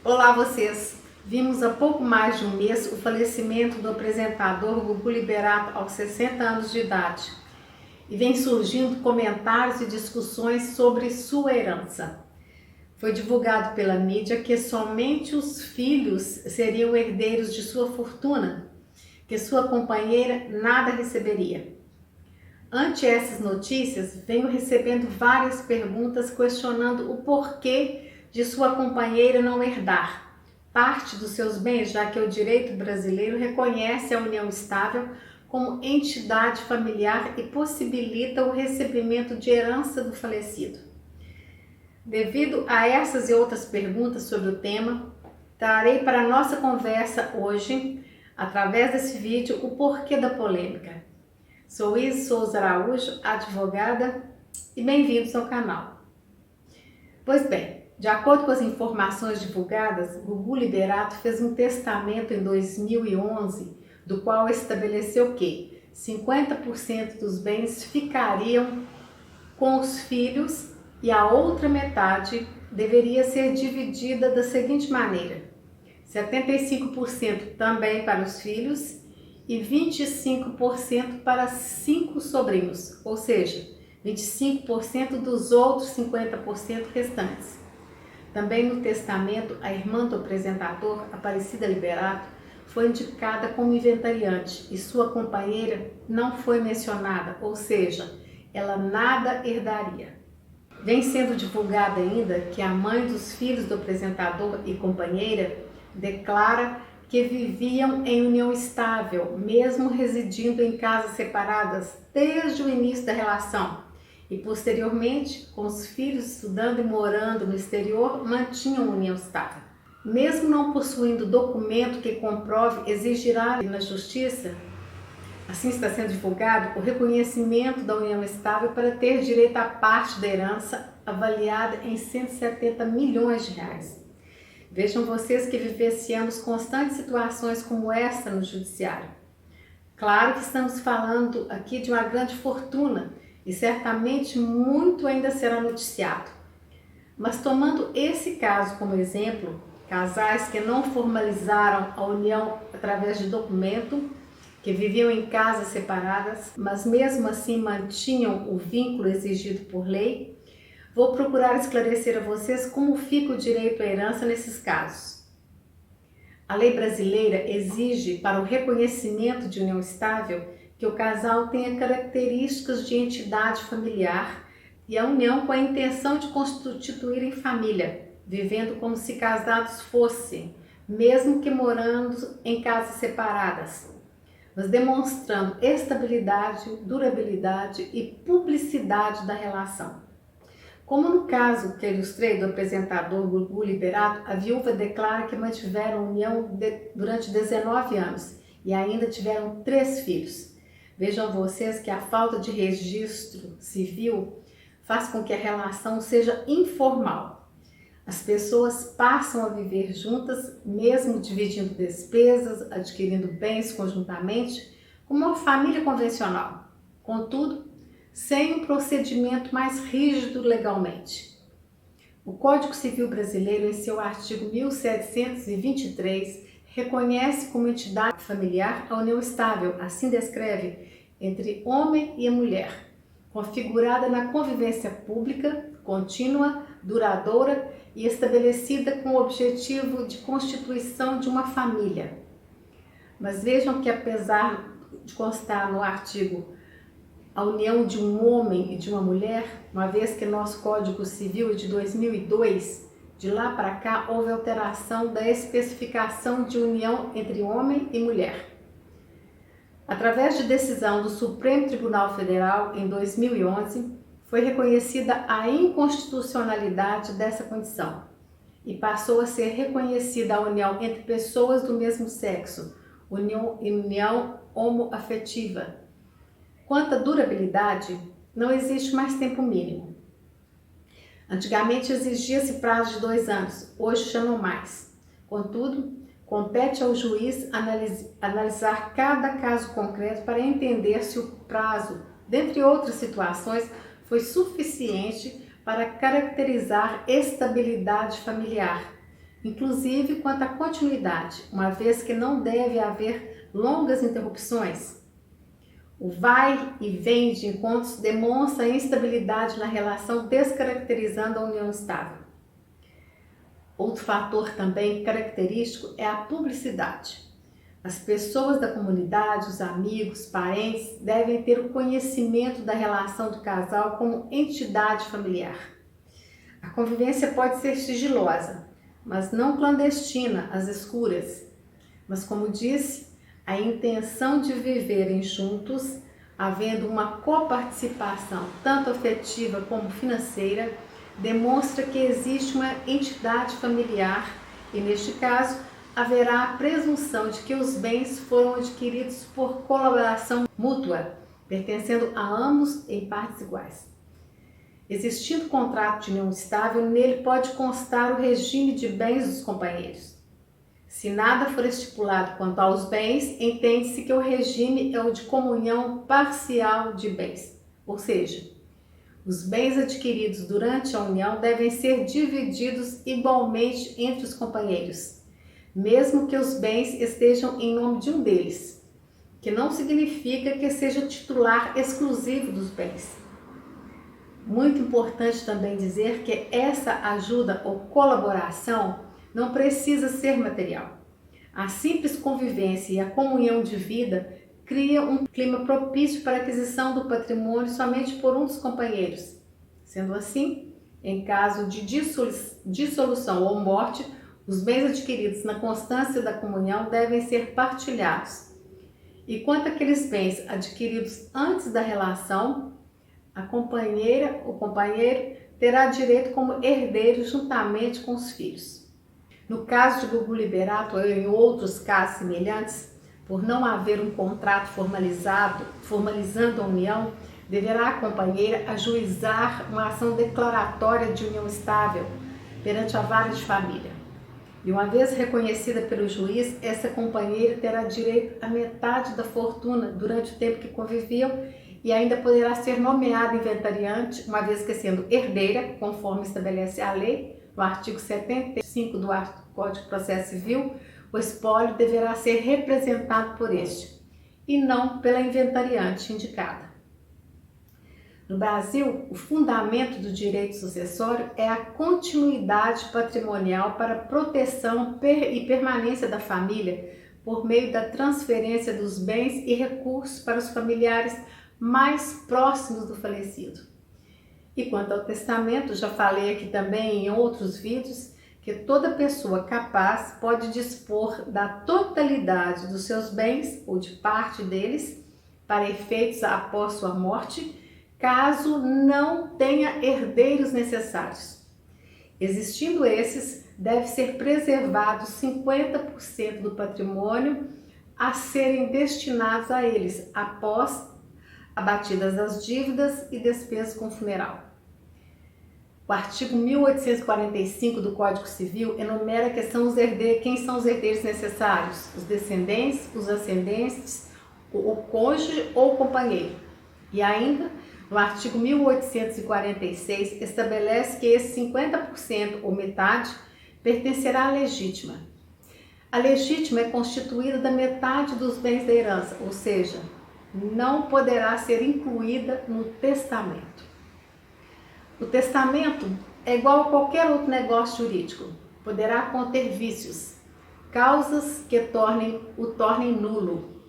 Olá vocês! Vimos há pouco mais de um mês o falecimento do apresentador Gugu Liberato aos 60 anos de idade e vem surgindo comentários e discussões sobre sua herança. Foi divulgado pela mídia que somente os filhos seriam herdeiros de sua fortuna, que sua companheira nada receberia. Ante essas notícias, venho recebendo várias perguntas questionando o porquê de sua companheira não herdar parte dos seus bens, já que o direito brasileiro reconhece a união estável como entidade familiar e possibilita o recebimento de herança do falecido. Devido a essas e outras perguntas sobre o tema, trarei para a nossa conversa hoje, através desse vídeo, o porquê da polêmica. Sou Isis Souza Araújo, advogada, e bem-vindos ao canal. Pois bem, de acordo com as informações divulgadas, Gugu Liberato fez um testamento em 2011, do qual estabeleceu que 50% dos bens ficariam com os filhos e a outra metade deveria ser dividida da seguinte maneira: 75% também para os filhos e 25% para 5 sobrinhos, ou seja, 25% dos outros 50% restantes. Também no testamento, a irmã do apresentador, Aparecida Liberato, foi indicada como inventariante e sua companheira não foi mencionada, ou seja, ela nada herdaria. Vem sendo divulgado ainda que a mãe dos filhos do apresentador e companheira declara que viviam em união estável, mesmo residindo em casas separadas desde o início da relação. E posteriormente, com os filhos estudando e morando no exterior, mantinham união estável. Mesmo não possuindo documento que comprove, exigirá na justiça, assim está sendo divulgado, o reconhecimento da união estável para ter direito à parte da herança avaliada em 170 milhões de reais. Vejam vocês que vivenciamos constantes situações como esta no judiciário. Claro que estamos falando aqui de uma grande fortuna, e certamente muito ainda será noticiado. Mas tomando esse caso como exemplo, casais que não formalizaram a união através de documento, que viviam em casas separadas, mas mesmo assim mantinham o vínculo exigido por lei, vou procurar esclarecer a vocês como fica o direito à herança nesses casos. A lei brasileira exige, para o reconhecimento de união estável, que o casal tenha características de entidade familiar e a união com a intenção de constituírem família, vivendo como se casados fossem, mesmo que morando em casas separadas, mas demonstrando estabilidade, durabilidade e publicidade da relação. Como no caso que ilustrei do apresentador Gugu Liberato, a viúva declara que mantiveram união durante 19 anos e ainda tiveram 3 filhos. Vejam vocês que a falta de registro civil faz com que a relação seja informal. As pessoas passam a viver juntas, mesmo dividindo despesas, adquirindo bens conjuntamente, como uma família convencional. Contudo, sem um procedimento mais rígido legalmente. O Código Civil Brasileiro, em seu artigo 1723, reconhece como entidade familiar a união estável, assim descreve, entre homem e mulher, configurada na convivência pública, contínua, duradoura e estabelecida com o objetivo de constituição de uma família. Mas vejam que, apesar de constar no artigo a união de um homem e de uma mulher, uma vez que nosso Código Civil é de 2002, de lá para cá houve alteração da especificação de união entre homem e mulher. Através de decisão do Supremo Tribunal Federal em 2011, foi reconhecida a inconstitucionalidade dessa condição e passou a ser reconhecida a união entre pessoas do mesmo sexo, união homoafetiva. Quanto à durabilidade, não existe mais tempo mínimo. Antigamente exigia-se prazo de 2 anos, hoje chamam mais. Contudo, compete ao juiz analisar cada caso concreto para entender se o prazo, dentre outras situações, foi suficiente para caracterizar estabilidade familiar, inclusive quanto à continuidade, uma vez que não deve haver longas interrupções. O vai e vem de encontros demonstra instabilidade na relação, descaracterizando a união estável. Outro fator também característico é a publicidade. As pessoas da comunidade, os amigos, parentes, devem ter o conhecimento da relação do casal como entidade familiar. A convivência pode ser sigilosa, mas não clandestina, às escuras. Mas, como disse, a intenção de viverem juntos, havendo uma coparticipação tanto afetiva como financeira, demonstra que existe uma entidade familiar e, neste caso, haverá a presunção de que os bens foram adquiridos por colaboração mútua, pertencendo a ambos em partes iguais. Existindo contrato de união estável, nele pode constar o regime de bens dos companheiros. Se nada for estipulado quanto aos bens, entende-se que o regime é o de comunhão parcial de bens, ou seja, os bens adquiridos durante a união devem ser divididos igualmente entre os companheiros, mesmo que os bens estejam em nome de um deles, que não significa que seja o titular exclusivo dos bens. Muito importante também dizer que essa ajuda ou colaboração não precisa ser material. A simples convivência e a comunhão de vida cria um clima propício para a aquisição do patrimônio somente por um dos companheiros. Sendo assim, em caso de dissolução ou morte, os bens adquiridos na constância da comunhão devem ser partilhados. E quanto àqueles bens adquiridos antes da relação, a companheira ou companheiro terá direito como herdeiro juntamente com os filhos. No caso de Gugu Liberato ou em outros casos semelhantes, por não haver um contrato formalizando a união, deverá a companheira ajuizar uma ação declaratória de união estável perante a vara de família. E uma vez reconhecida pelo juiz, essa companheira terá direito à metade da fortuna durante o tempo que conviviam e ainda poderá ser nomeada inventariante, uma vez que sendo herdeira, conforme estabelece a lei, no artigo 75 do Código de Processo Civil, o espólio deverá ser representado por este, e não pela inventariante indicada. No Brasil, o fundamento do direito sucessório é a continuidade patrimonial para proteção e permanência da família por meio da transferência dos bens e recursos para os familiares mais próximos do falecido. E quanto ao testamento, já falei aqui também em outros vídeos, que toda pessoa capaz pode dispor da totalidade dos seus bens ou de parte deles para efeitos após sua morte, caso não tenha herdeiros necessários. Existindo esses, deve ser preservado 50% do patrimônio a serem destinados a eles após abatidas as dívidas e despesas com funeral. O artigo 1845 do Código Civil enumera quem são os herdeiros necessários: os descendentes, os ascendentes, o cônjuge ou o companheiro. E ainda, no artigo 1846, estabelece que esse 50% ou metade pertencerá à legítima. A legítima é constituída da metade dos bens da herança, ou seja, não poderá ser incluída no testamento. O testamento é igual a qualquer outro negócio jurídico. Poderá conter vícios, causas que o tornem nulo.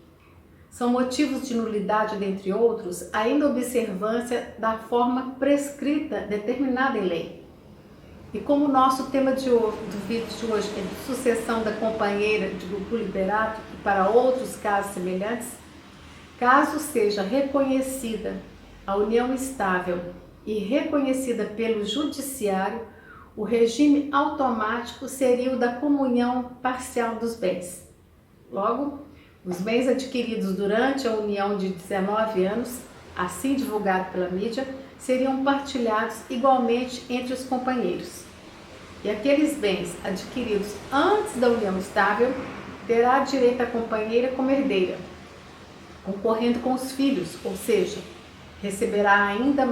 São motivos de nulidade, dentre outros, a inobservância da forma prescrita determinada em lei. E como o nosso tema do vídeo de hoje é de sucessão da companheira de Gugu Liberato e para outros casos semelhantes, caso seja reconhecida a união estável e reconhecida pelo judiciário, o regime automático seria o da comunhão parcial dos bens. Logo, os bens adquiridos durante a união de 19 anos, assim divulgado pela mídia, seriam partilhados igualmente entre os companheiros. E aqueles bens adquiridos antes da união estável terá direito à companheira como herdeira, concorrendo com os filhos, ou seja, receberá ainda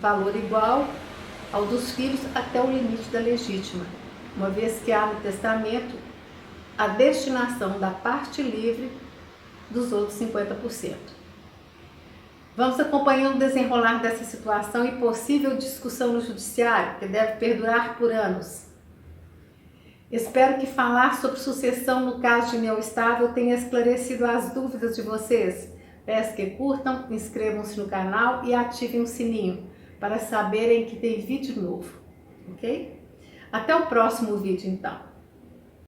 valor igual ao dos filhos até o limite da legítima. uma vez que há no testamento a destinação da parte livre dos outros 50%. Vamos acompanhando o desenrolar dessa situação e possível discussão no judiciário, que deve perdurar por anos. Espero que falar sobre sucessão no caso de união estável tenha esclarecido as dúvidas de vocês. Peço que curtam, inscrevam-se no canal e ativem o sininho para saberem que tem vídeo novo, ok? Até o próximo vídeo, então.